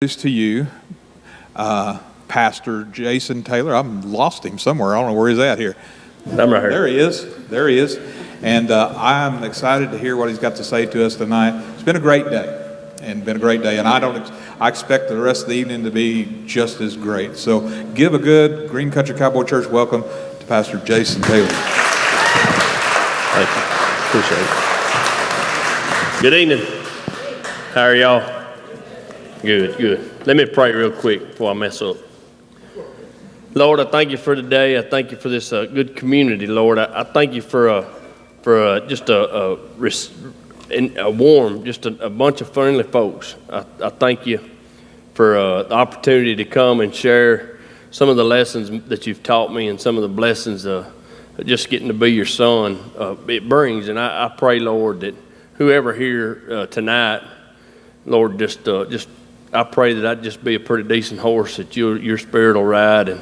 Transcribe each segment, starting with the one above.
Introduce to you Pastor Jason Taylor. I've lost him somewhere. I don't know where he's at here. I'm right here. There he is. There he is. And I'm excited to hear what he's got to say to us tonight. It's been a great day. And I expect the rest of the evening to be just as great. So give a good Green Country Cowboy Church welcome to Pastor Jason Taylor. Thank you. Appreciate it. Good evening. How are y'all? Good. Let me pray real quick before I mess up. Lord, I thank you for today. I thank you for this good community, Lord. I thank you for just a warm, just a bunch of friendly folks. I thank you for the opportunity to come and share some of the lessons that you've taught me and some of the blessings just getting to be your son it brings. And I pray, Lord, that whoever here tonight, Lord, just I pray that I'd just be a pretty decent horse, that your spirit will ride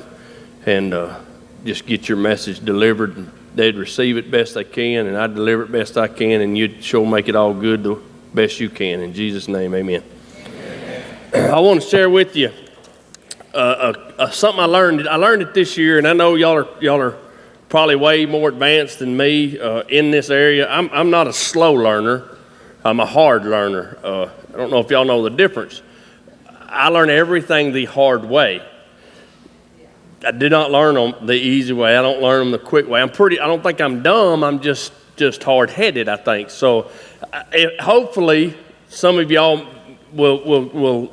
and just get your message delivered, and they'd receive it best they can, and I'd deliver it best I can, and you'd sure make it all good the best you can. In Jesus' name, amen. I want to share with you something I learned. I learned it this year, and I know y'all are probably way more advanced than me in this area. I'm not a slow learner. I'm a hard learner. I don't know if y'all know the difference. I learn everything the hard way. I do not learn them the easy way. I don't learn them the quick way. I don't think I'm dumb. I'm just hard-headed, I think. So hopefully some of y'all will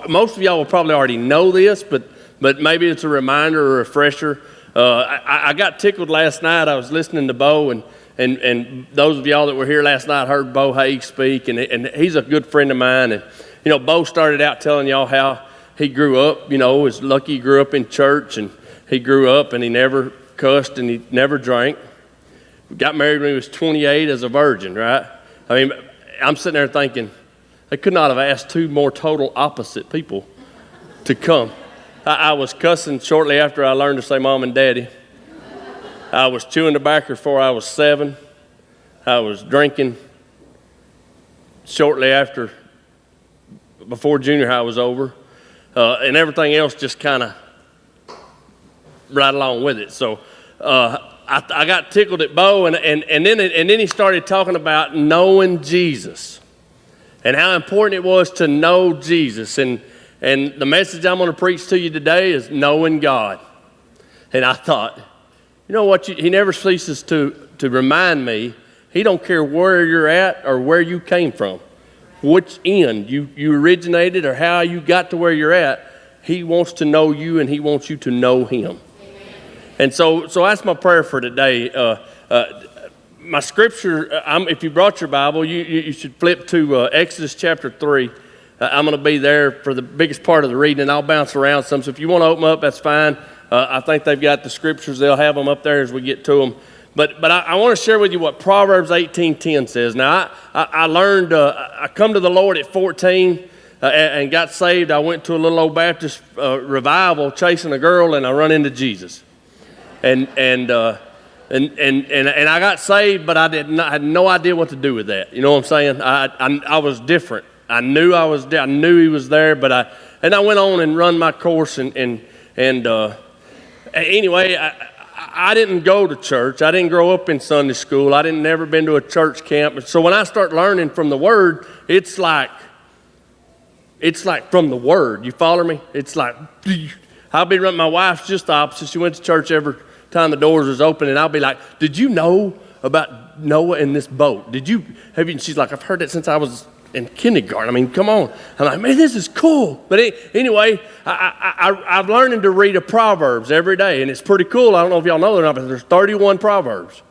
most of y'all will probably already know this, but maybe it's a reminder or a refresher. I got tickled last night. I was listening to Bo, and those of y'all that were here last night heard Bo Haig speak, and he's a good friend of mine. And Bo started out telling y'all how he grew up. Was lucky he grew up in church, and he grew up and he never cussed and he never drank. Got married when he was 28 as a virgin, right? I mean, I'm sitting there thinking, they could not have asked two more total opposite people to come. I was cussing shortly after I learned to say mom and daddy. I was chewing tobacco before I was 7. I was drinking shortly after, before junior high was over, and everything else just kind of right along with it. So I got tickled at Bo, and then he started talking about knowing Jesus and how important it was to know Jesus. And the message I'm going to preach to you today is knowing God. And I thought, what? He never ceases to remind me. He don't care where you're at or where you came from, which end you originated or how you got to where you're at. He wants to know you, and he wants you to know him. Amen. And so that's my prayer for today. My scripture, if you brought your Bible, you should flip to Exodus chapter 3. I'm going to be there for the biggest part of the reading, and I'll bounce around some. So if you want to open up, that's fine. I think they've got the scriptures. They'll have them up there as we get to them. But I want to share with you what Proverbs 18:10 says. Now, I learned, I come to the Lord at 14 and got saved. I went to a little old Baptist revival chasing a girl, and I run into Jesus. And I got saved, but I had no idea what to do with that. You know what I'm saying? I was different. I knew he was there, but I went on and run my course anyway, I didn't go to church. I didn't grow up in Sunday school. I didn't never been to a church camp. So when I start learning from the Word, it's like from the Word. You follow me? It's like I'll be running. My wife's just the opposite. She went to church every time the doors was open, and I'll be like, "Did you know about Noah and this boat? Did you have you?" And she's like, "I've heard it since I was in kindergarten. I mean, come on." I'm like, "Man, this is cool." But anyway, I've learning to read a Proverbs every day, and it's pretty cool. I don't know if y'all know that or not, but there's 31 Proverbs,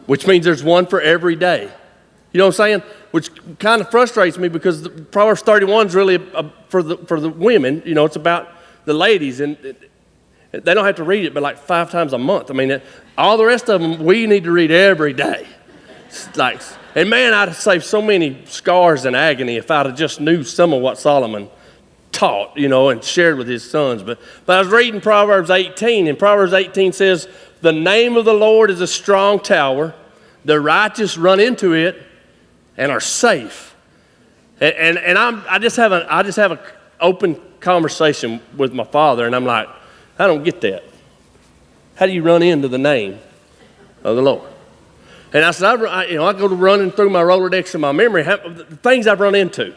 which means there's one for every day. You know what I'm saying? Which kind of frustrates me because the Proverbs 31 is really for the women. It's about the ladies, and they don't have to read it but like 5 times a month. I mean, all the rest of them we need to read every day. And man, I'd have saved so many scars and agony if I'd have just knew some of what Solomon taught, and shared with his sons. But I was reading Proverbs 18, and Proverbs 18 says, "The name of the Lord is a strong tower. The righteous run into it and are safe." And I just have an open conversation with my father, and I'm like, I don't get that. How do you run into the name of the Lord? And I said, I go to running through my Rolodex and my memory, the things I've run into.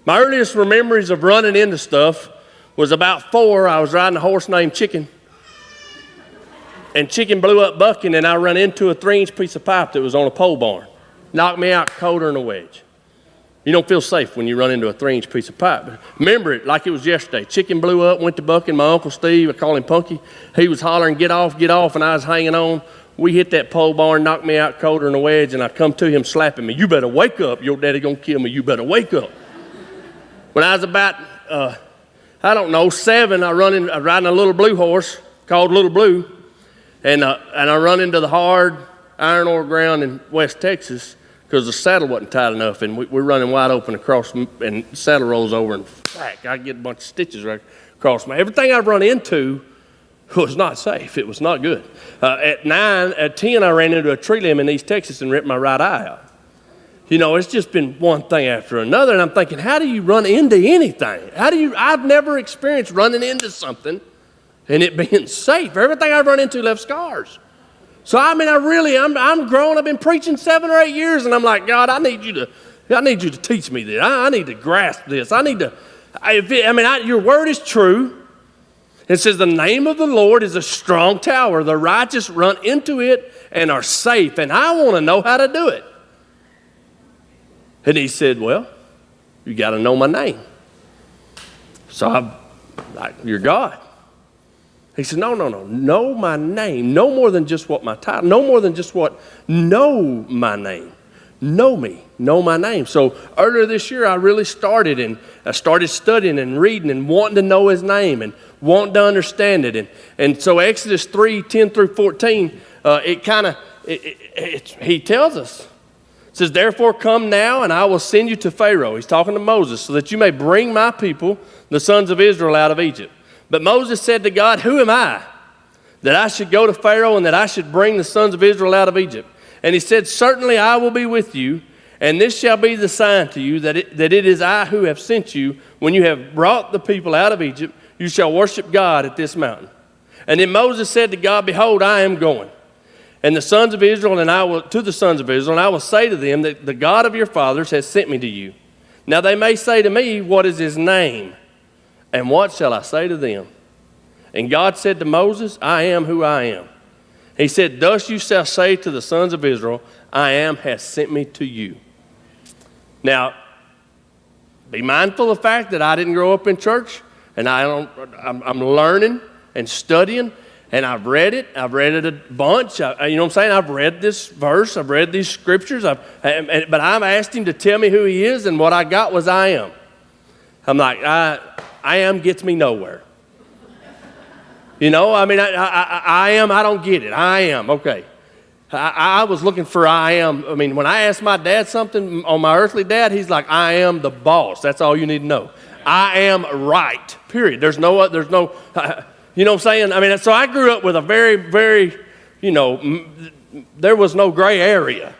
My earliest memories of running into stuff was about 4. I was riding a horse named Chicken. And Chicken blew up bucking, and I run into a 3-inch piece of pipe that was on a pole barn. Knocked me out colder than a wedge. You don't feel safe when you run into a 3-inch piece of pipe. But remember it like it was yesterday. Chicken blew up, went to bucking. My Uncle Steve, I call him Punky, he was hollering, get off, and I was hanging on. We hit that pole barn, knocked me out colder than a wedge, and I come to him slapping me. You better wake up. Your daddy gonna kill me. You better wake up. When I was about, 7, I was riding a little blue horse called Little Blue, and I run into the hard iron ore ground in West Texas because the saddle wasn't tight enough, and we're running wide open across, and the saddle rolls over, and whack, I get a bunch of stitches right across my. Everything I've run into was not safe. It was not good. At 10, I ran into a tree limb in East Texas and ripped my right eye out. It's just been one thing after another, and I'm thinking, how do you run into anything? I've never experienced running into something and it being safe. Everything I've run into left scars. So, I'm grown. I've been preaching 7 or 8 years, and I'm like, God, I need you to teach me this. I need to grasp this. Your word is true. It says the name of the Lord is a strong tower. The righteous run into it and are safe, and I want to know how to do it. And he said, well, you got to know my name. So I'm like, you're God. He said, no, know my name. No more than just what my title, no more than just what, know my name. Know me, know my name. So earlier this year, I really started, and I started studying and reading and wanting to know his name and wanting to understand it. And so Exodus 3:10 through 14, he tells us, it says, therefore come now, and I will send you to Pharaoh. He's talking to Moses, so that you may bring my people, the sons of Israel, out of Egypt. But Moses said to God, who am I, that I should go to Pharaoh and that I should bring the sons of Israel out of Egypt? And he said, certainly I will be with you, and this shall be the sign to you that it is I who have sent you. When you have brought the people out of Egypt, you shall worship God at this mountain. And then Moses said to God, behold, I am going. And the sons of Israel, and I will say to them that the God of your fathers has sent me to you. Now they may say to me, what is his name? And what shall I say to them? And God said to Moses, I am who I am. He said, thus you shall say to the sons of Israel, I am has sent me to you. Now, be mindful of the fact that I didn't grow up in church, and I'm learning and studying, and I've read it a bunch. I've read this verse, I've read these scriptures, but I've asked him to tell me who he is, and what I got was I am. I'm like, I am gets me nowhere. I am, I don't get it. I am, okay. I was looking for I am. When I asked my dad something on my earthly dad, he's like, I am the boss. That's all you need to know. I am right, period. There's no, you know what I'm saying? So I grew up with a very, very, there was no gray area.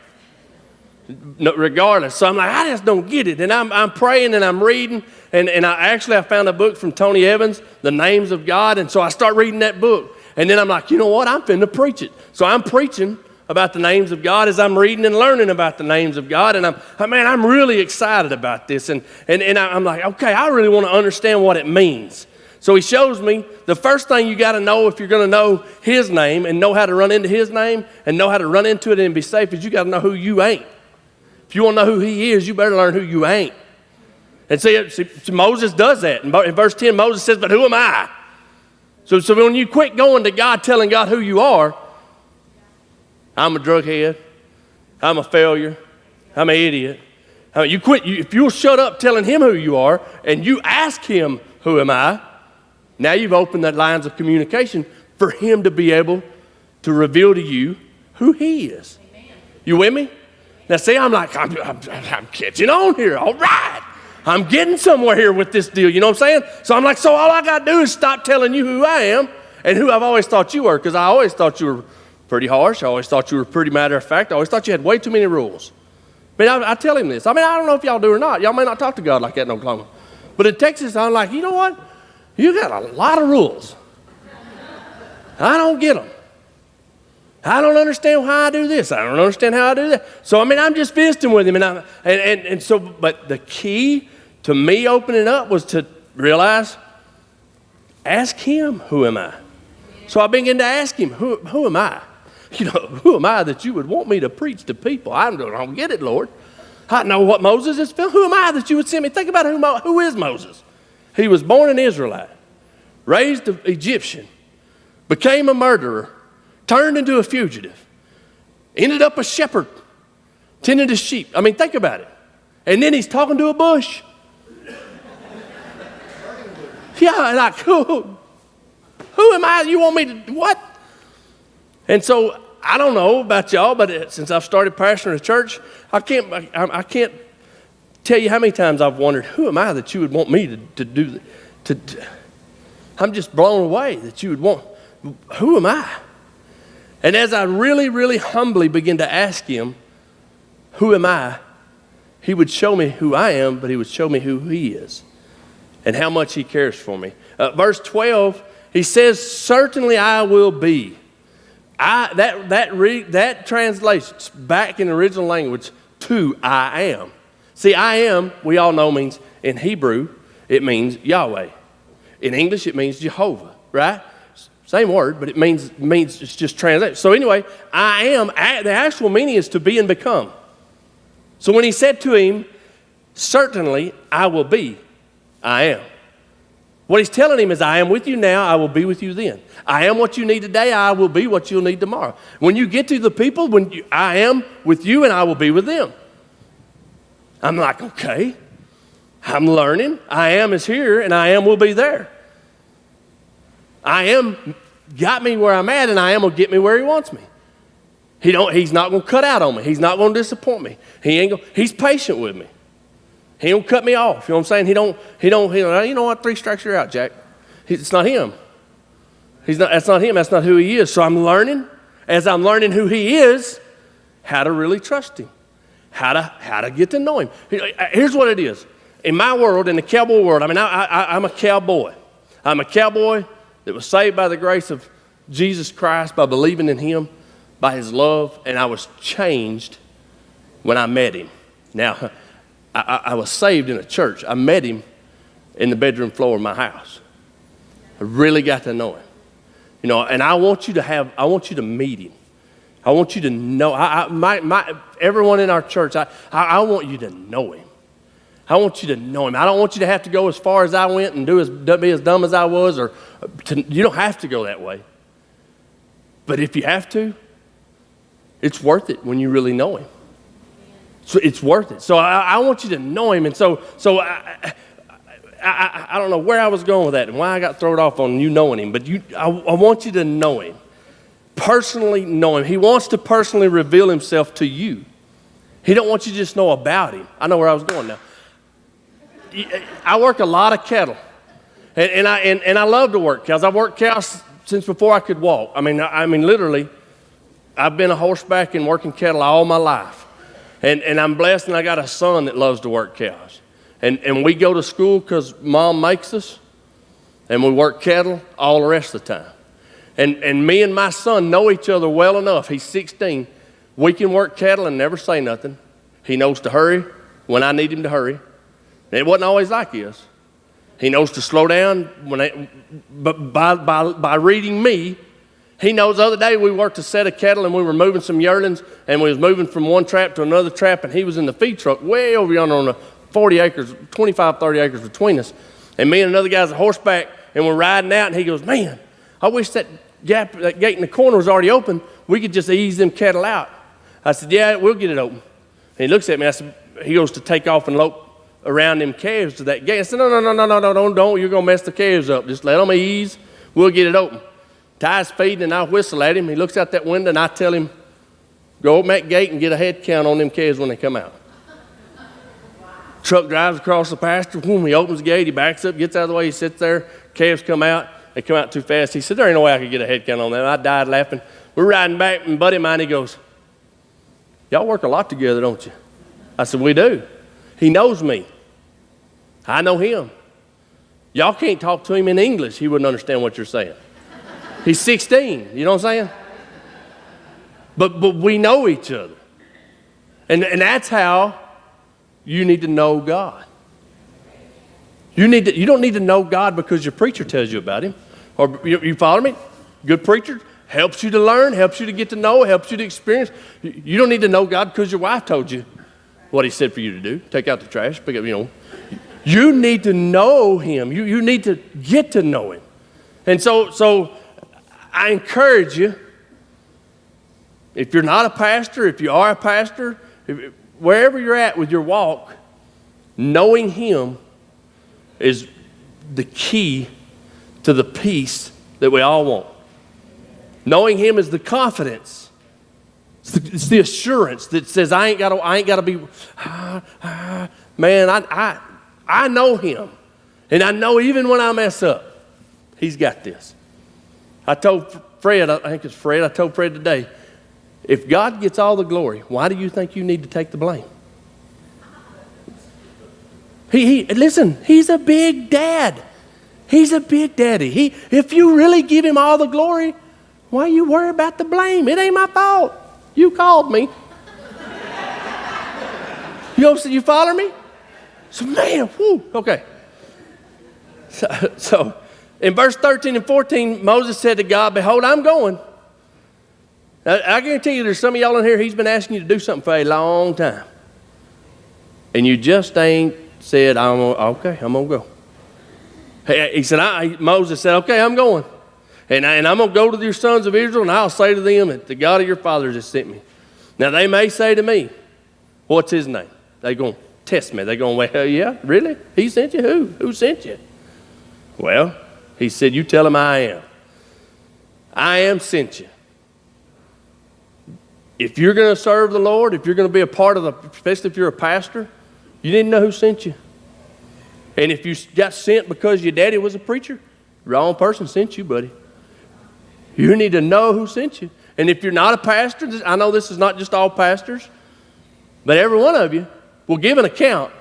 Regardless. So I'm like, I just don't get it. And I'm praying and I'm reading. And I found a book from Tony Evans, The Names of God. And so I start reading that book. And then I'm like, you know what? I'm finna preach it. So I'm preaching about the names of God as I'm reading and learning about the names of God. And I'm really excited about this. And I'm like, okay, I really want to understand what it means. So he shows me the first thing you got to know if you're going to know his name and know how to run into his name and know how to run into it and be safe is you got to know who you ain't. If you want to know who he is, you better learn who you ain't. And see Moses does that. In verse 10, Moses says, but who am I? So when you quit going to God, telling God who you are, I'm a drug head, I'm a failure, I'm an idiot. If you'll shut up telling him who you are and you ask him, who am I? Now you've opened the lines of communication for him to be able to reveal to you who he is. Amen. You with me? Now see, I'm like, I'm catching on here. All right. I'm getting somewhere here with this deal. You know what I'm saying? So I'm like, so all I got to do is stop telling you who I am and who I've always thought you were, because I always thought you were pretty harsh. I always thought you were pretty matter of fact. I always thought you had way too many rules. I mean, I tell him this. I mean, I don't know if y'all do or not. Y'all may not talk to God like that in Oklahoma. But in Texas, I'm like, you know what? You got a lot of rules. I don't get them. I don't understand how I do this. I don't understand how I do that. So, I mean, I'm just visiting with him. But the key to me opening up was to realize, ask him, who am I? So I began to ask him, who am I? You know, who am I that you would want me to preach to people? I don't get it, Lord. I know what Moses is. Who am I that you would send me? Think about who is Moses. He was born an Israelite, raised an Egyptian, became a murderer, turned into a fugitive, ended up a shepherd, tending to sheep. I mean, think about it. And then he's talking to a bush. Yeah, like, who am I? You want me to, what? And so, I don't know about y'all, but since I've started pastoring a church, I can't tell you how many times I've wondered, who am I that you would want me to do, I'm just blown away that you would want, who am I? And as I really, really humbly begin to ask him, who am I? He would show me who I am, but he would show me who he is and how much he cares for me. Verse 12, he says, certainly I will be. That translates back in the original language to I am. See, I am, we all know means, in Hebrew, it means Yahweh. In English, it means Jehovah, right? Same word, but it means it's just translated. So anyway, I am, the actual meaning is to be and become. So when he said to him, certainly I will be, I am. What he's telling him is, I am with you now, I will be with you then. I am what you need today, I will be what you'll need tomorrow. When you get to the people, I am with you and I will be with them. I'm like, okay, I'm learning. I am is here and I am will be there. I am got me where I'm at and I am will get me where he wants me. He's not going to cut out on me. He's not going to disappoint me. He's patient with me. He don't cut me off. You know what I'm saying? He don't, you know what, 3 strikes you're out, Jack. It's not him. That's not him. That's not who he is. So I'm learning, as I'm learning who he is, how to really trust him, how to get to know him. Here's what it is. In my world, in the cowboy world, I mean, I'm a cowboy. I'm a cowboy that was saved by the grace of Jesus Christ, by believing in him, by his love, and I was changed when I met him. Now, I was saved in a church. I met him in the bedroom floor of my house. I really got to know him. You know, and I want you to meet him. I want you to know, everyone in our church, I want you to know him. I want you to know him. I don't want you to have to go as far as I went and be as dumb as I was, you don't have to go that way. But if you have to, it's worth it when you really know him. So it's worth it. So I want you to know him. And so I don't know where I was going with that and why I got thrown off on you knowing him, but I want you to know him. Personally know him. He wants to personally reveal himself to you. He don't want you to just know about him. I know where I was going now. I work a lot of cattle. And I love to work cows. I've worked cows since before I could walk. I mean, literally, I've been a horseback and working cattle all my life. And I'm blessed, and I got a son that loves to work cows. And we go to school because Mom makes us, and we work cattle all the rest of the time. And me and my son know each other well enough. He's 16. We can work cattle and never say nothing. He knows to hurry when I need him to hurry. And it wasn't always like this. He knows to slow down but by reading me. He knows the other day we worked a set of cattle and we were moving some yearlings and we was moving from one trap to another trap and he was in the feed truck way over yonder on the 40 acres, 25, 30 acres between us. And me and another guy's a horseback and we're riding out and he goes, man, I wish that gate in the corner was already open. We could just ease them cattle out. I said, yeah, we'll get it open. And he looks at me. I said, he goes to take off and lope around them calves to that gate. I said, no, don't. You're going to mess the calves up. Just let them ease. We'll get it open. Ty's feeding and I whistle at him. He looks out that window and I tell him, go open that gate and get a head count on them calves when they come out. Truck drives across the pasture. Boom, he opens the gate. He backs up, gets out of the way. He sits there. Calves come out. They come out too fast. He said, there ain't no way I could get a head count on them. I died laughing. We're riding back and buddy of mine, he goes, y'all work a lot together, don't you? I said, we do. He knows me. I know him. Y'all can't talk to him in English. He wouldn't understand what you're saying. He's 16. You know what I'm saying? But we know each other. And that's how you need to know God. You don't need to know God because your preacher tells you about him. Or you follow me? Good preacher helps you to learn, helps you to get to know, helps you to experience. You don't need to know God because your wife told you what he said for you to do. Take out the trash, pick up, You need to know him. You need to get to know him. And so I encourage you, if you're not a pastor, if you are a pastor, wherever you're at with your walk, knowing him is the key to the peace that we all want. Knowing him is the confidence. It's the assurance that says, I ain't got to be, man, I know him. And I know even when I mess up, he's got this. I told Fred, I think it's Fred, I told Fred today, if God gets all the glory, why do you think you need to take the blame? Listen, he's a big dad. He's a big daddy. If you really give him all the glory, why you worry about the blame? It ain't my fault. You called me. You follow me? So, man, whew, okay. So, in verse 13 and 14, Moses said to God, behold, I'm going. Now, I guarantee you there's some of y'all in here, he's been asking you to do something for a long time. And you just ain't said, okay, I'm going to go. He said, Moses said, okay, I'm going. And I'm going to go to your sons of Israel, and I'll say to them that the God of your fathers has sent me. Now, they may say to me, what's his name? They're going to test me. They're going, well, yeah, really? He sent you? Who? Who sent you? Well, he said, you tell him I am. I am sent you. If you're going to serve the Lord, if you're going to be a part of especially if you're a pastor, you need to know who sent you. And if you got sent because your daddy was a preacher, the wrong person sent you, buddy. You need to know who sent you. And if you're not a pastor, I know this is not just all pastors, but every one of you will give an account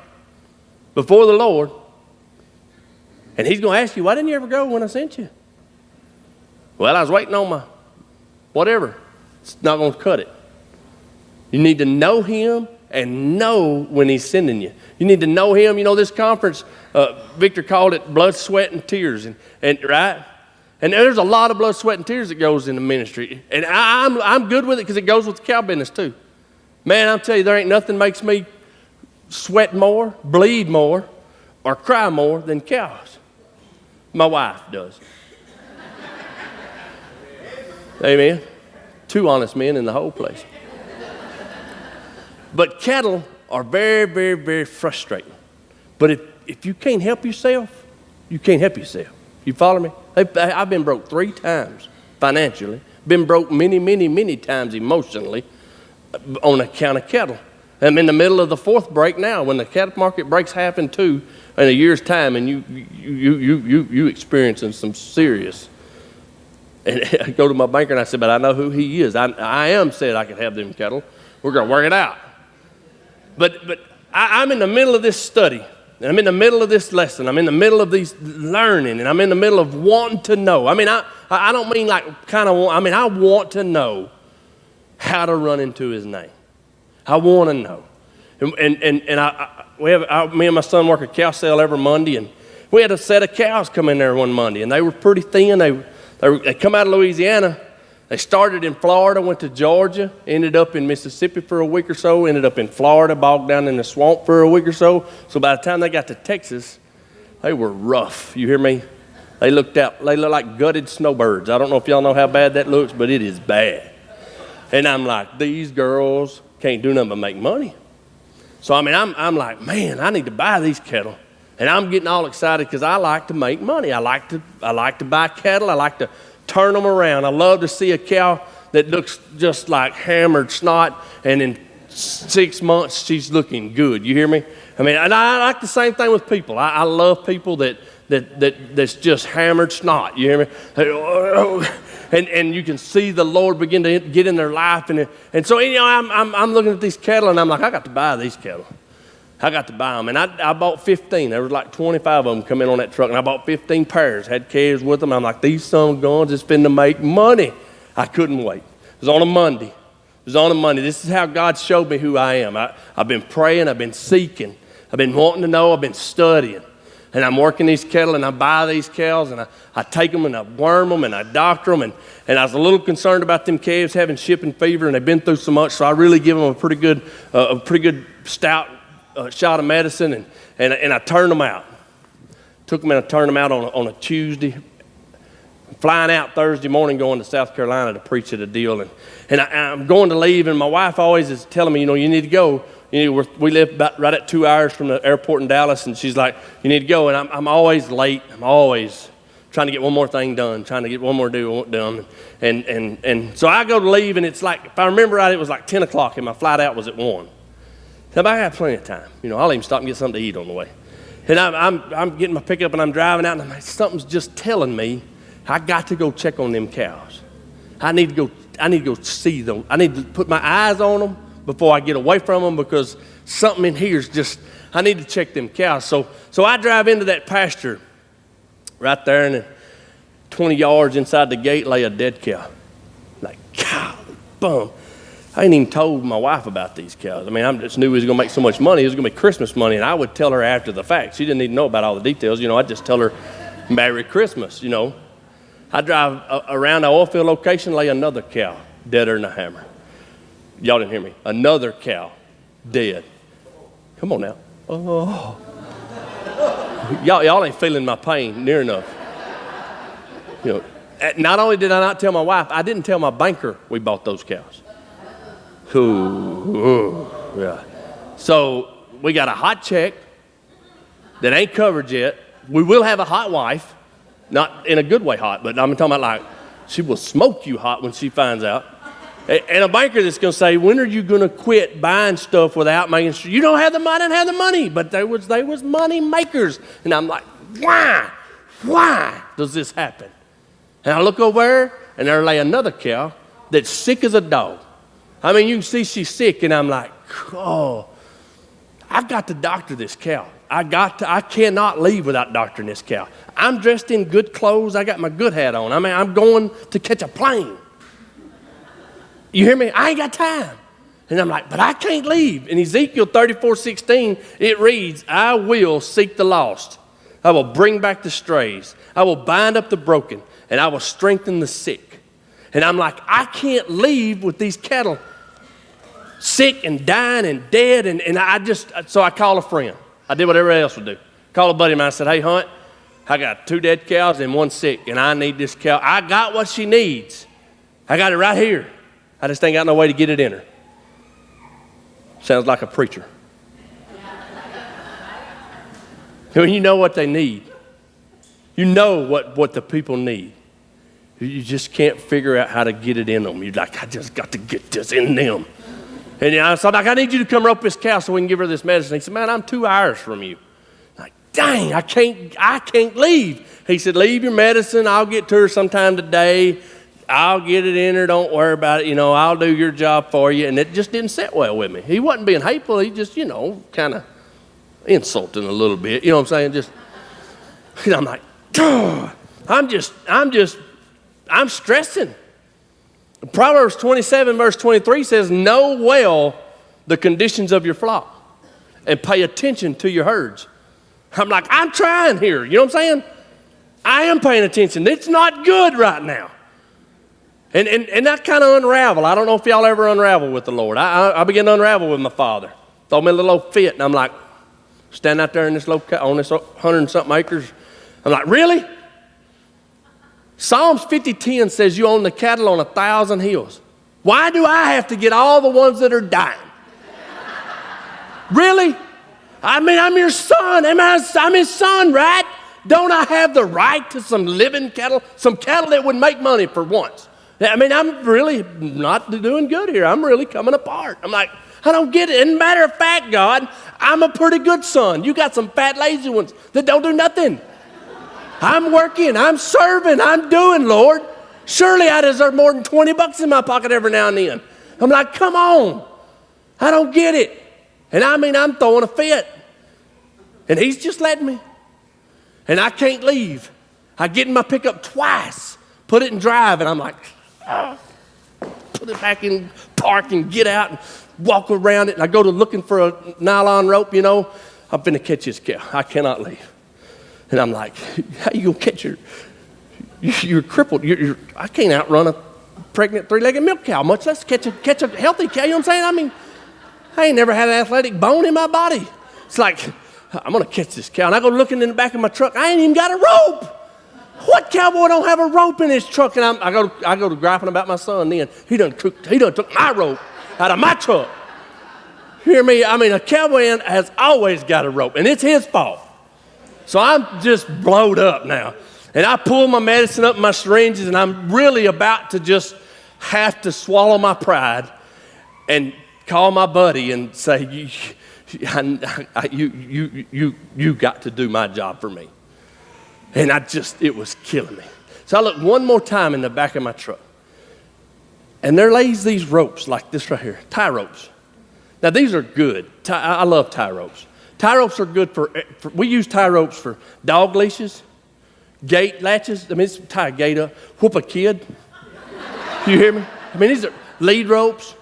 before the Lord. And he's going to ask you, why didn't you ever go when I sent you? Well, I was waiting on my whatever. It's not going to cut it. You need to know him and know when he's sending you. You need to know him. This conference, Victor called it blood, sweat, and tears. And right? And there's a lot of blood, sweat, and tears that goes in the ministry. And I'm good with it because it goes with the cow business too. Man, I'm telling you, there ain't nothing makes me sweat more, bleed more, or cry more than cows. My wife does. Amen. 2 honest men in the whole place. But cattle are very, very, very frustrating. But if you can't help yourself, you can't help yourself. You follow me? I've been broke 3 times financially. Been broke many, many, many times emotionally on account of cattle. I'm in the middle of the 4th break now. When the cattle market breaks half in 2 in a year's time, and you experiencing some serious. And I go to my banker and I said, but I know who he is. I am said I could have them cattle. We're going to work it out. But I'm in the middle of this study. And I'm in the middle of this lesson. I'm in the middle of these learning. And I'm in the middle of wanting to know. I mean, I don't mean like kind of want. I mean, I want to know how to run into his name. I want to know. And me and my son work a cow sale every Monday. And we had a set of cows come in there one Monday. And they were pretty thin. They come out of Louisiana. They started in Florida, went to Georgia, ended up in Mississippi for a week or so, ended up in Florida, bogged down in the swamp for a week or so. So by the time they got to Texas, they were rough. You hear me? They look like gutted snowbirds. I don't know if y'all know how bad that looks, but it is bad. And I'm like, these girls can't do nothing but make money. So I mean, I'm like, man, I need to buy these cattle. And I'm getting all excited because I like to make money. I like to buy cattle. I like to turn them around. I love to see a cow that looks just like hammered snot, and in 6 months she's looking good. You hear me? I mean, and I like the same thing with people. I love people that's just hammered snot. You hear me? and you can see the Lord begin to get in their life. And so, I'm looking at these cattle, and I'm like, I got to buy these cattle. I got to buy them. And I bought 15. There was like 25 of them come in on that truck, and I bought 15 pairs, had calves with them. I'm like, these sons of guns is finna make money. I couldn't wait. It was on a Monday. This is how God showed me who I am. I've been praying. I've been seeking. I've been wanting to know. I've been studying. And I'm working these cattle, and I buy these cows, and I take them, and I worm them, and I doctor them. And I was a little concerned about them calves having shipping fever, and they've been through so much, so I really give them a pretty good stout shot of medicine, and I turned them out. Took them and I turned them out on a Tuesday. Flying out Thursday morning, going to South Carolina to preach at a deal, and I'm going to leave, and my wife always is telling me, you need to go. We live about right at 2 hours from the airport in Dallas, and she's like, you need to go, and I'm always late. I'm always trying to get one more thing done, trying to get one more deal done, and so I go to leave, and it's like, if I remember right, it was like 10 o'clock, and my flight out was at 1. So I have plenty of time. I'll even stop and get something to eat on the way. And I'm getting my pickup, and I'm driving out, and I'm like, something's just telling me I got to go check on them cows. I need to go see them. I need to put my eyes on them before I get away from them, because something in here is just, I need to check them cows. So I drive into that pasture right there, and 20 yards inside the gate lay a dead cow. Like, golly bum. I ain't even told my wife about these cows. I just knew we was going to make so much money. It was going to be Christmas money, and I would tell her after the fact. She didn't even know about all the details. I'd just tell her, Merry Christmas, I drive around the oil field location, lay another cow, deader than a hammer. Y'all didn't hear me. Another cow, dead. Come on now. Oh. Y'all ain't feeling my pain near enough. Not only did I not tell my wife, I didn't tell my banker we bought those cows. Ooh, yeah. So we got a hot check that ain't covered yet. We will have a hot wife. Not in a good way hot, but I'm talking about like she will smoke you hot when she finds out. And a banker that's going to say, when are you going to quit buying stuff without making sure you don't have the money? I didn't have the money, but they was money makers. And I'm like, why does this happen? And I look over there, and there lay another cow that's sick as a dog. You can see she's sick, and I'm like, oh, I've got to doctor this cow. I cannot leave without doctoring this cow. I'm dressed in good clothes. I got my good hat on. I'm going to catch a plane. You hear me? I ain't got time. And I'm like, but I can't leave. In Ezekiel 34:16, it reads, I will seek the lost. I will bring back the strays. I will bind up the broken, and I will strengthen the sick. And I'm like, I can't leave with these cattle sick and dying and dead. So I called a friend. I did what everybody else would do. Called a buddy of mine. I said, hey, Hunt, I got 2 dead cows and 1 sick, and I need this cow. I got what she needs. I got it right here. I just ain't got no way to get it in her. Sounds like a preacher. You know what they need. You know what the people need. You just can't figure out how to get it in them. You're like, I just got to get this in them. And so I'm like, I need you to come rope this cow so we can give her this medicine. He said, man, I'm 2 hours from you. I'm like, dang, I can't leave. He said, leave your medicine. I'll get to her sometime today. I'll get it in her. Don't worry about it. I'll do your job for you. And it just didn't sit well with me. He wasn't being hateful. He just, kind of insulting a little bit. You know what I'm saying? I'm like, I'm stressing. Proverbs 27 verse 23 says, know well the conditions of your flock and pay attention to your herds. I'm like, I'm trying here. You know what I'm saying? I am paying attention. It's not good right now. And that kind of unravel. I don't know if y'all ever unravel with the Lord. I began to unravel with my father. Throw me a little old fit, and I'm like, standing out there in this on this 100 and something acres. I'm like, really? Psalms 50:10 says you own the cattle on 1,000 hills. Why do I have to get all the ones that are dying? Really? I'm your son. I'm his son, right? Don't I have the right to some living cattle? Some cattle that would make money for once. I'm really not doing good here. I'm really coming apart. I'm like, I don't get it. And matter of fact, God, I'm a pretty good son. You got some fat, lazy ones that don't do nothing. I'm working, I'm serving, I'm doing, Lord. Surely I deserve more than 20 bucks in my pocket every now and then. I'm like, come on. I don't get it. And I mean, I'm throwing a fit. And he's just letting me. And I can't leave. I get in my pickup twice, put it in drive, and I'm like, put it back in park and get out and walk around it. And I go to looking for a nylon rope, you know. I'm finna catch this cow. I cannot leave. And I'm like, how you gonna catch her? You're crippled. I can't outrun a pregnant three-legged milk cow, much less catch a healthy cow. You know what I'm saying? I mean, I ain't never had an athletic bone in my body. It's like, I'm gonna catch this cow. And I go looking in the back of my truck. I ain't even got a rope. What cowboy don't have a rope in his truck? And I go to griping about my son then. He done took my rope out of my truck. You hear me? I mean, a cowboy has always got a rope, and it's his fault. So I'm just blowed up now. And I pull my medicine up in my syringes, and I'm really about to just have to swallow my pride and call my buddy and say, you got to do my job for me. And it was killing me. So I looked one more time in the back of my truck. And there lays these ropes like this right here, tie ropes. Now these are good. I love tie ropes. Tie ropes are good we use tie ropes for dog leashes, gate latches. I mean, it's tie a gate up, whoop a kid. You hear me? I mean, these are lead ropes.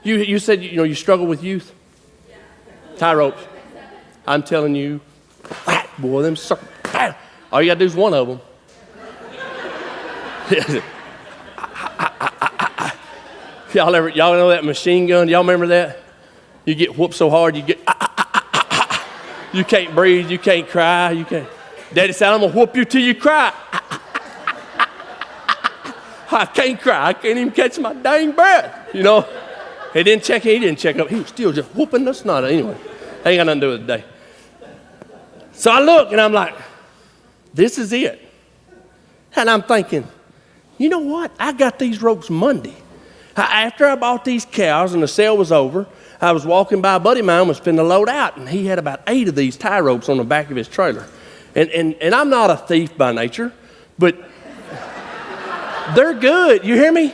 You said, you struggle with youth. Tie ropes. I'm telling you, boy, them suckers. All you got to do is one of them. Y'all know that machine gun? Y'all remember that? You get whooped so hard, you get, you can't breathe, you can't cry, you can't. Daddy said, I'm going to whoop you till you cry. I can't cry, I can't even catch my dang breath, He didn't check up, he was still just whooping the snot. Anyway, ain't got nothing to do with it today. So I look and I'm like, this is it. And I'm thinking, you know what? I got these ropes Monday. After I bought these cows and the sale was over, I was walking by, a buddy of mine was finna load out, and he had about 8 of these tie ropes on the back of his trailer. And I'm not a thief by nature, but they're good. You hear me?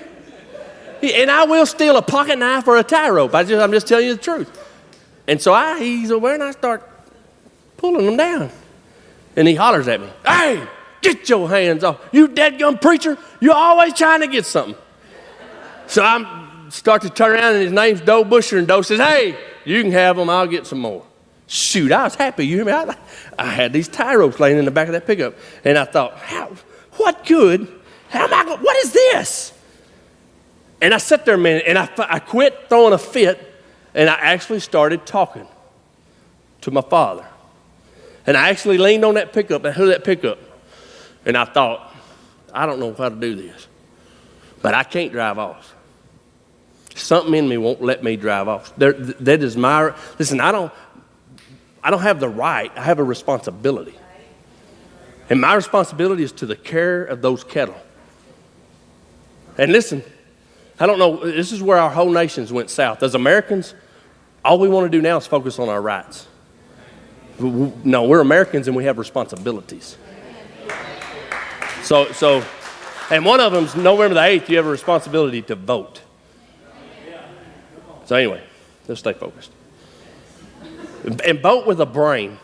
And I will steal a pocket knife or a tie rope. I'm just telling you the truth. And so I ease over and I start pulling them down. And he hollers at me, hey, get your hands off. You deadgum preacher, you're always trying to get something. So I start to turn around, and his name's Doe Busher, and Doe says, hey, you can have them, I'll get some more. Shoot, I was happy. You hear me? I had these tie ropes laying in the back of that pickup, and I thought, what good? What is this? And I sat there a minute, and I quit throwing a fit, and I actually started talking to my father. And I actually leaned on that pickup, that hood of that pickup, and I thought, I don't know how to do this, but I can't drive off. Something in me won't let me drive off. That is listen, I don't have the right, I have a responsibility. And my responsibility is to the care of those cattle. And listen, I don't know, this is where our whole nations went south. As Americans, all we want to do now is focus on our rights. No, we're Americans and we have responsibilities. So, and one of them's November the 8th, you have a responsibility to vote. So anyway, let's stay focused. And vote with a brain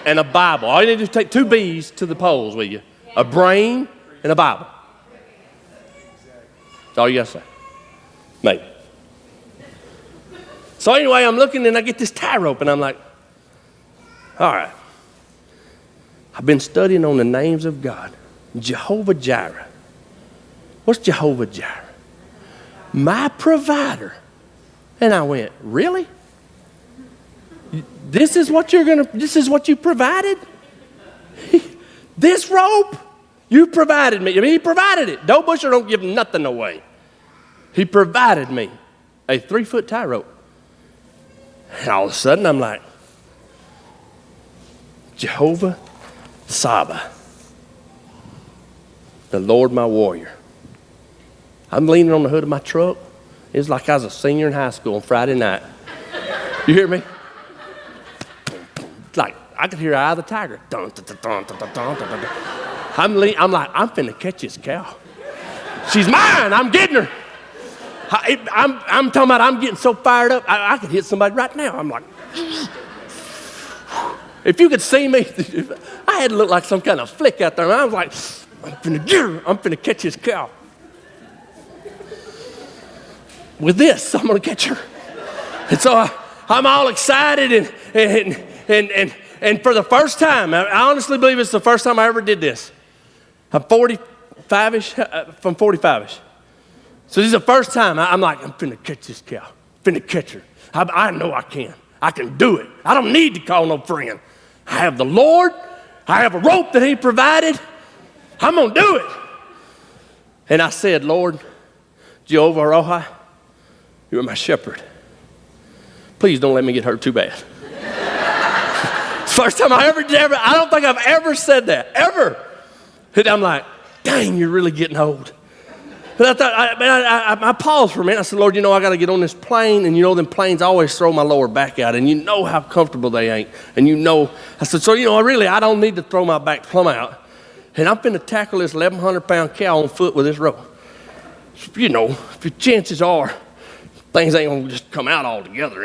and a Bible. All you need to do is take 2 B's to the polls with you. A brain and a Bible. That's all you got to say. Maybe. So anyway, I'm looking and I get this tie rope and I'm like, all right. I've been studying on the names of God. Jehovah Jireh. What's Jehovah Jireh? My provider. And I went, really? This is what you provided? This rope? You provided me. I mean, he provided it. Doe Busher don't give nothing away. He provided me a 3-foot tie rope. And all of a sudden, I'm like, Jehovah Saba, the Lord my warrior. I'm leaning on the hood of my truck. It's like I was a senior in high school on Friday night. You hear me? It's like I could hear Eye of the Tiger. Dun, dun, dun, dun, dun, dun, dun, dun. I'm like, I'm finna catch this cow. She's mine. I'm getting her. I'm talking about I'm getting so fired up, I could hit somebody right now. I'm like, if you could see me, I had to look like some kind of flick out there. And I was like, I'm finna catch this cow. With this, I'm gonna catch her. And so I'm all excited and for the first time, I honestly believe it's the first time I ever did this. I'm 45-ish, from 45-ish. So this is the first time I'm like, I'm finna catch this cow, finna catch her. I know I can. I can do it. I don't need to call no friend. I have the Lord. I have a rope that he provided. I'm gonna do it. And I said, Lord, Jehovah Rohi, you're my shepherd. Please don't let me get hurt too bad. First time I I don't think I've ever said that, ever. And I'm like, dang, you're really getting old. But I thought, I paused for a minute. I said, Lord, I got to get on this plane. And them planes always throw my lower back out. And you know how comfortable they ain't. And I said, so, I don't need to throw my back plumb out. And I'm finna tackle this 1,100-pound cow on foot with this rope. If your chances are, things ain't gonna just come out all together,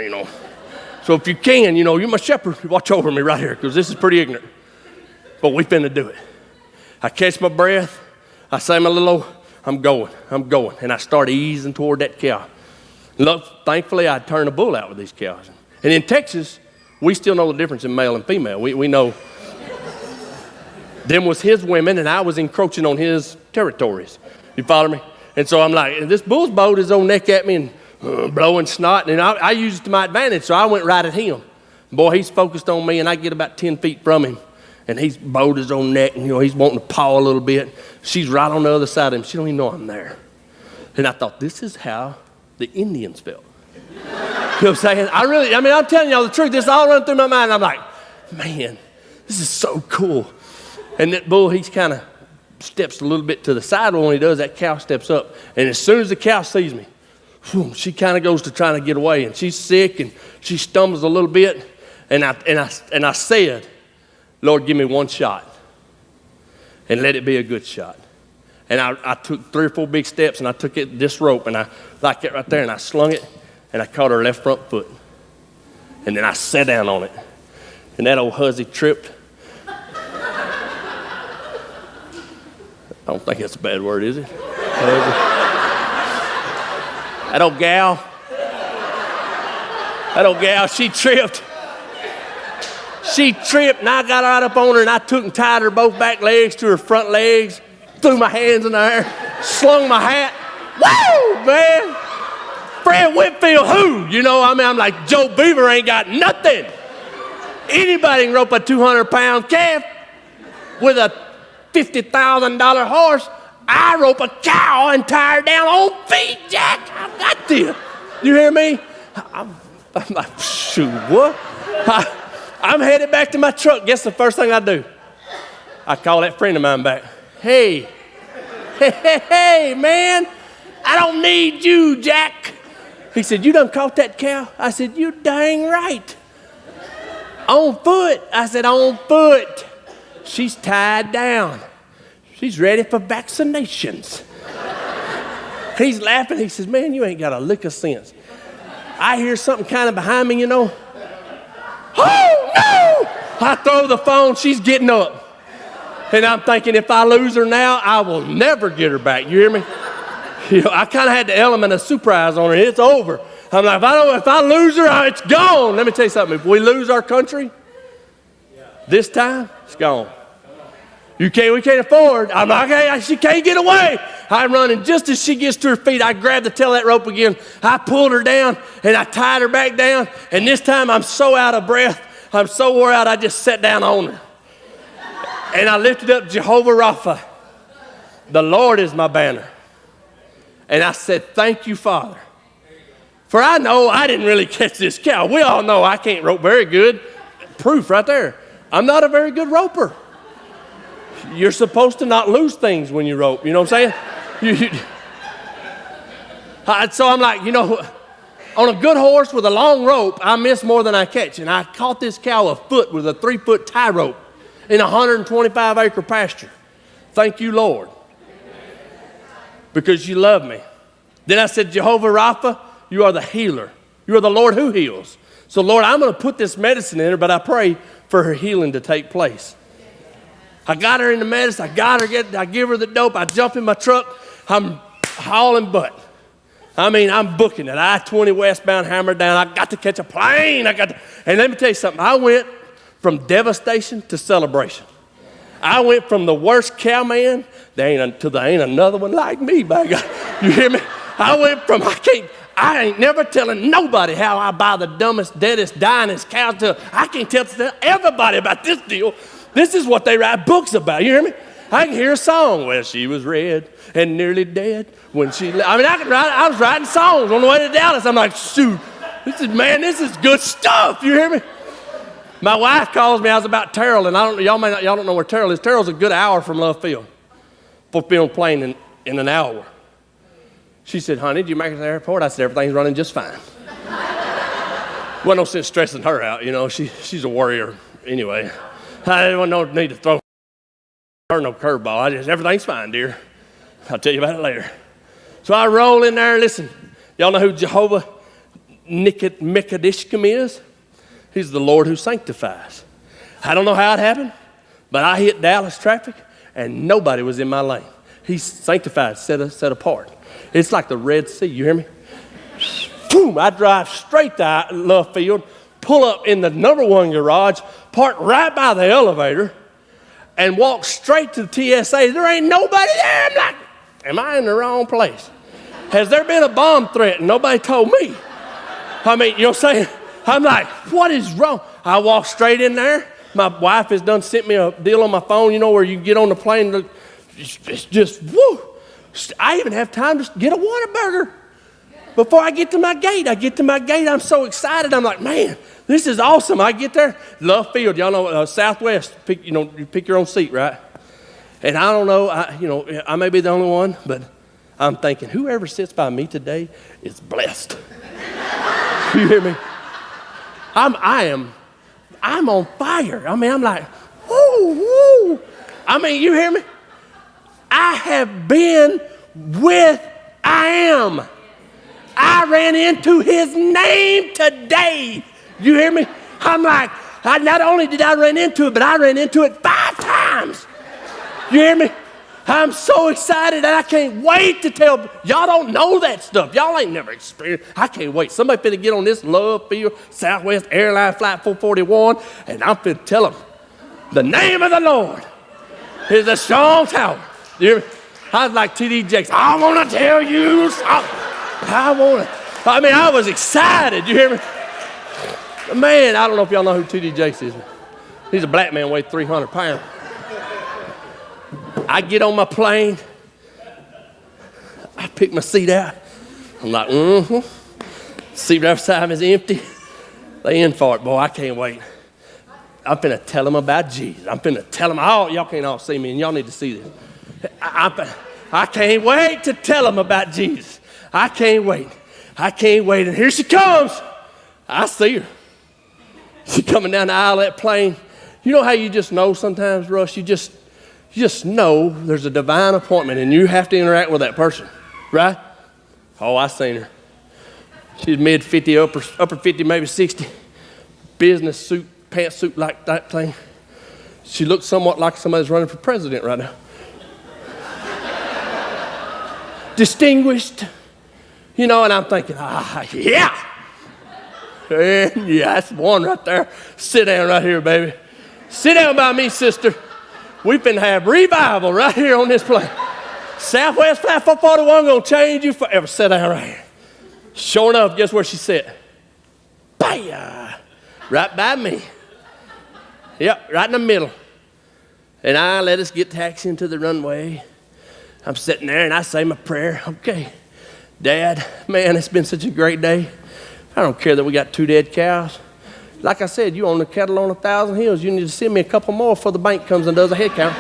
So if you can, you're my shepherd. Watch over me right here, because this is pretty ignorant. But we finna do it. I catch my breath. I say my little, I'm going. And I start easing toward that cow. Thankfully, I turned a bull out with these cows. And in Texas, we still know the difference in male and female. We know them was his women, and I was encroaching on his territories. You follow me? And so I'm like, this bull's bowed his own neck at me and blowing snot, and I used it to my advantage, so I went right at him. Boy, he's focused on me, and I get about 10 feet from him, and he's bowed his own neck, and he's wanting to paw a little bit. She's right on the other side of him. She don't even know I'm there. And I thought, this is how the Indians felt. You know what I'm saying? I'm telling y'all the truth. This all run through my mind. I'm like, man, this is so cool. And that bull, he's kind of steps a little bit to the side. When he does, that cow steps up. And as soon as the cow sees me, she kind of goes to trying to get away. And she's sick, and she stumbles a little bit. And I said, Lord, give me one shot. And let it be a good shot. And I took 3 or 4 big steps, and I took this rope, and I like it right there, and I slung it, and I caught her left front foot. And then I sat down on it. And that old hussy tripped. I don't think that's a bad word, is it? That old gal, she tripped. She tripped, and I got right up on her, and I took and tied her both back legs to her front legs, threw my hands in the air, slung my hat. Woo, man! Fred Whitfield, who? I'm like, Joe Beaver ain't got nothing. Anybody can rope a 200-pound calf with a $50,000 horse. I rope a cow and tie her down on feet, Jack. I got this. You hear me? I'm like, shoot, what? I'm headed back to my truck. Guess the first thing I do? I call that friend of mine back. Hey, man, I don't need you, Jack. He said, you done caught that cow? I said, you dang right. On foot. I said, on foot. She's tied down. She's ready for vaccinations. He's laughing. He says, man, you ain't got a lick of sense. I hear something kind of behind me, Oh, no! I throw the phone. She's getting up. And I'm thinking, if I lose her now, I will never get her back. You hear me? I kind of had the element of surprise on her. It's over. I'm like, if I lose her, it's gone. Let me tell you something. If we lose our country, this time, it's gone. We can't afford. I'm like, hey, she can't get away. I'm running. Just as she gets to her feet, I grab the tail of that rope again. I pulled her down, and I tied her back down. And this time, I'm so out of breath. I'm so wore out, I just sat down on her. And I lifted up Jehovah Rapha. The Lord is my banner. And I said, thank you, Father. For I know I didn't really catch this cow. We all know I can't rope very good. Proof right there. I'm not a very good roper. You're supposed to not lose things when you rope. You know what I'm saying? So I'm like, on a good horse with a long rope, I miss more than I catch. And I caught this cow a foot with a 3-foot tie rope in a 125-acre pasture. Thank you, Lord. because you love me. Then I said, Jehovah Rapha, you are the healer. You are the Lord who heals. So, Lord, I'm going to put this medicine in her, but I pray for her healing to take place. I got her in the medicine. I give her the dope. I jump in my truck. I'm hauling butt. I mean, I'm booking it. I-20 westbound, hammer down. I got to catch a plane. And let me tell you something. I went from devastation to celebration. I went from the worst cowman, there ain't another one like me, by God. You hear me? I ain't never telling nobody how I buy the dumbest, deadest, dyingest cows. I can't tell everybody about this deal. This is what they write books about. You hear me? I can hear a song. Well, she was red and nearly dead when she left. I mean, I was writing songs on the way to Dallas. I'm like, shoot, this is good stuff. You hear me? My wife calls me. I was about Terrell, and y'all don't know where Terrell is. Terrell's a good hour from Love Field for being plane in an hour. She said, honey, did you make it to the airport? I said, everything's running just fine. Well, no sense stressing her out, you know. She's a warrior anyway. I didn't no need to throw her no curveball. Everything's fine, dear. I'll tell you about it later. So I roll in there. Listen, y'all know who Jehovah Nikadishkim is? He's the Lord who sanctifies. I don't know how it happened, but I hit Dallas traffic, and nobody was in my lane. He's sanctified, set apart. It's like the Red Sea, you hear me? Boom, I drive straight to Love Field, pull up in the number 1 garage, park right by the elevator, and walk straight to the TSA. There ain't nobody there. I'm like, am I in the wrong place? Has there been a bomb threat and nobody told me? I mean, you know what I'm saying? I'm like, what is wrong? I walk straight in there. My wife has done sent me a deal on my phone, you know, where you get on the plane. It's just, woo. I even have time to get a Whataburger before I get to my gate. I'm so excited. I'm like, man, this is awesome. I get there, Love Field. Y'all know Southwest. You pick your own seat, right? And I don't know. I may be the only one, but I'm thinking whoever sits by me today is blessed. You hear me? I'm on fire. I mean, I'm like, woo, woo. I mean, you hear me? I have been with I am. I ran into his name today. You hear me? I'm like, not only did I run into it, but I ran into it 5 times. You hear me? I'm so excited that I can't wait to tell. Y'all don't know that stuff. Y'all ain't never experienced. I can't wait. Somebody finna get on this Love Field Southwest Airline Flight 441, and I'm finna tell them the name of the Lord is a strong tower. You hear me? I was like T.D. Jakes. I want to tell you something. I was excited. You hear me? Man, I don't know if y'all know who T.D. Jakes is. He's a black man, weighs 300 pounds. I get on my plane. I pick my seat out. I'm like, Seat right beside me is empty. They in for it, boy. I can't wait. I'm finna tell them about Jesus. I'm finna tell them. Y'all can't all see me, and y'all need to see this. I can't wait to tell them about Jesus. I can't wait. And here she comes. I see her. She coming down the aisle of that plane. You know how you just know sometimes, Russ? You just know there's a divine appointment and you have to interact with that person, right? Oh, I seen her. She's mid-50, upper 50, maybe 60. Business suit, pantsuit like that thing. She looks somewhat like somebody's running for president right now. Distinguished, you know, and I'm thinking, yeah. And yeah, that's one right there. Sit down right here, baby. Sit down by me, sister. We finna have revival right here on this plane. Southwest Flight 441 gonna change you forever. Sit down right here. Sure enough, guess where she sat? Bam! Right by me. Yep, right in the middle. And I let us get taxiing to the runway. I'm sitting there and I say my prayer. Okay, Dad, man, it's been such a great day. I don't care that we got 2 dead cows. Like I said, you own the cattle on 1,000 hills. You need to send me a couple more before the bank comes and does a head count.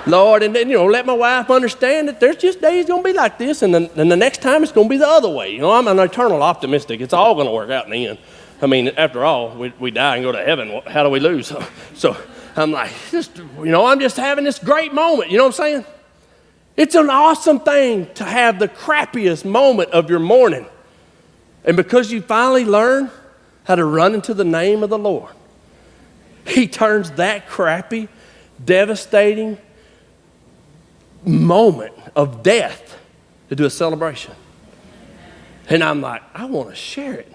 Lord, and then, let my wife understand that there's just days going to be like this, and the next time it's going to be the other way. I'm an eternal optimistic. It's all going to work out in the end. I mean, after all, we die and go to heaven. How do we lose? So I'm like, I'm just having this great moment. You know what I'm saying? It's an awesome thing to have the crappiest moment of your morning. And because you finally learn how to run into the name of the Lord, He turns that crappy, devastating moment of death into a celebration. And I'm like, I want to share it.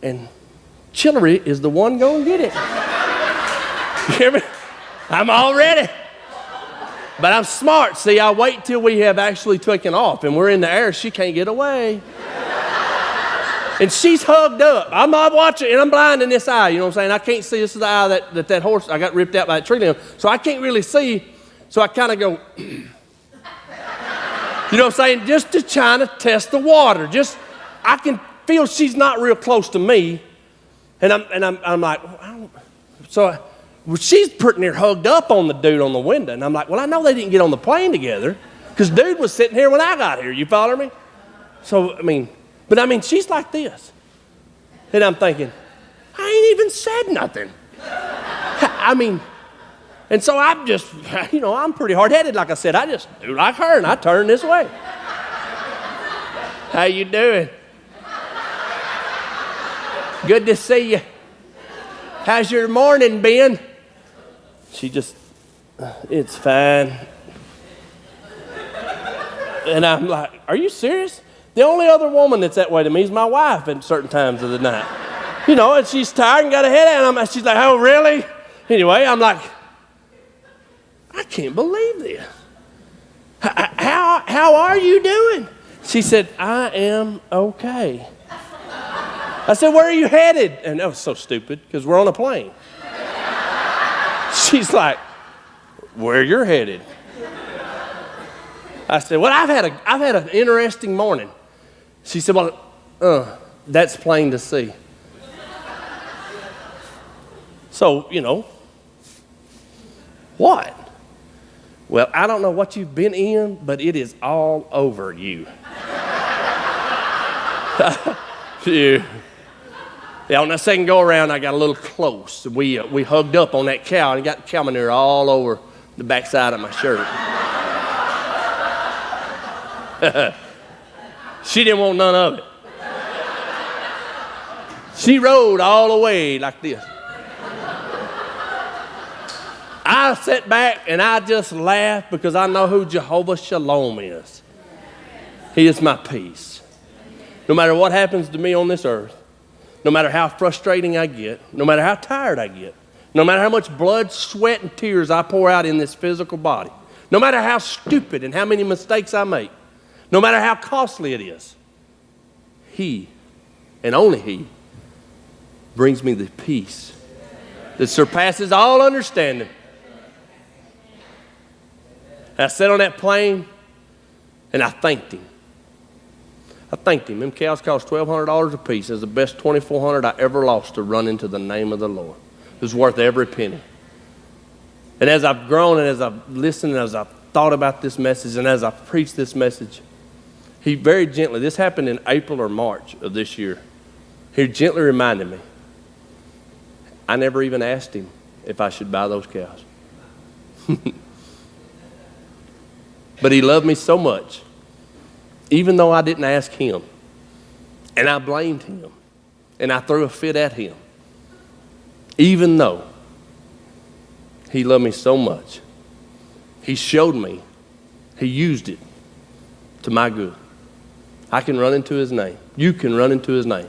And Chillery is the one going to get it. You hear me? I'm all ready. But I'm smart. See, I wait till we have actually taken off and we're in the air. She can't get away. And she's hugged up. I'm not watching, and I'm blind in this eye. You know what I'm saying? I can't see. This is the eye that horse, I got ripped out by that tree limb. So I can't really see. So I kind of go, you know what I'm saying? Just to trying to test the water. Just, I can feel she's not real close to me. And I'm like, well, she's pretty near hugged up on the dude on the window. And I'm like, well, I know they didn't get on the plane together because dude was sitting here when I got here. You follow me? So, but she's like this. And I'm thinking, I ain't even said nothing. And so I'm just, I'm pretty hard-headed. Like I said, I just do like her and I turn this way. How you doing? Good to see you. How's your morning been? She just, it's fine. And I'm like, are you serious? The only other woman that's that way to me is my wife at certain times of the night. And she's tired and got a headache, and she's like, oh, really? Anyway, I'm like, I can't believe this. How are you doing? She said, I am okay. I said, where are you headed? And that was so stupid because we're on a plane. She's like, where you're headed? I said, well, I've had an interesting morning. She said, well, that's plain to see. So, what? Well, I don't know what you've been in, but it is all over you. Yeah, on that second go around, I got a little close. We hugged up on that cow and got cow manure all over the backside of my shirt. She didn't want none of it. She rode all the way like this. I sat back and I just laughed because I know who Jehovah Shalom is. He is my peace. No matter what happens to me on this earth, no matter how frustrating I get, no matter how tired I get, no matter how much blood, sweat, and tears I pour out in this physical body, no matter how stupid and how many mistakes I make, no matter how costly it is, He, and only He, brings me the peace that surpasses all understanding. I sat on that plane and I thanked Him. I thanked Him. Them cows cost $1,200 a piece. It's the best $2,400 I ever lost to run into the name of the Lord. It was worth every penny. And as I've grown and as I've listened and as I've thought about this message and as I've preached this message, He very gently, this happened in April or March of this year, He gently reminded me, I never even asked Him if I should buy those cows. But He loved me so much, even though I didn't ask Him, and I blamed Him, and I threw a fit at Him, even though He loved me so much, He showed me, He used it to my good. I can run into His name. You can run into His name.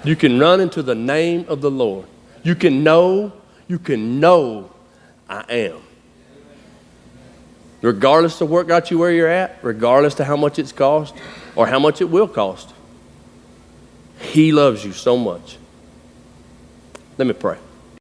You can run into the name of the Lord. You can know I am. Regardless of what got you where you're at, regardless of how much it's cost or how much it will cost, He loves you so much. Let me pray.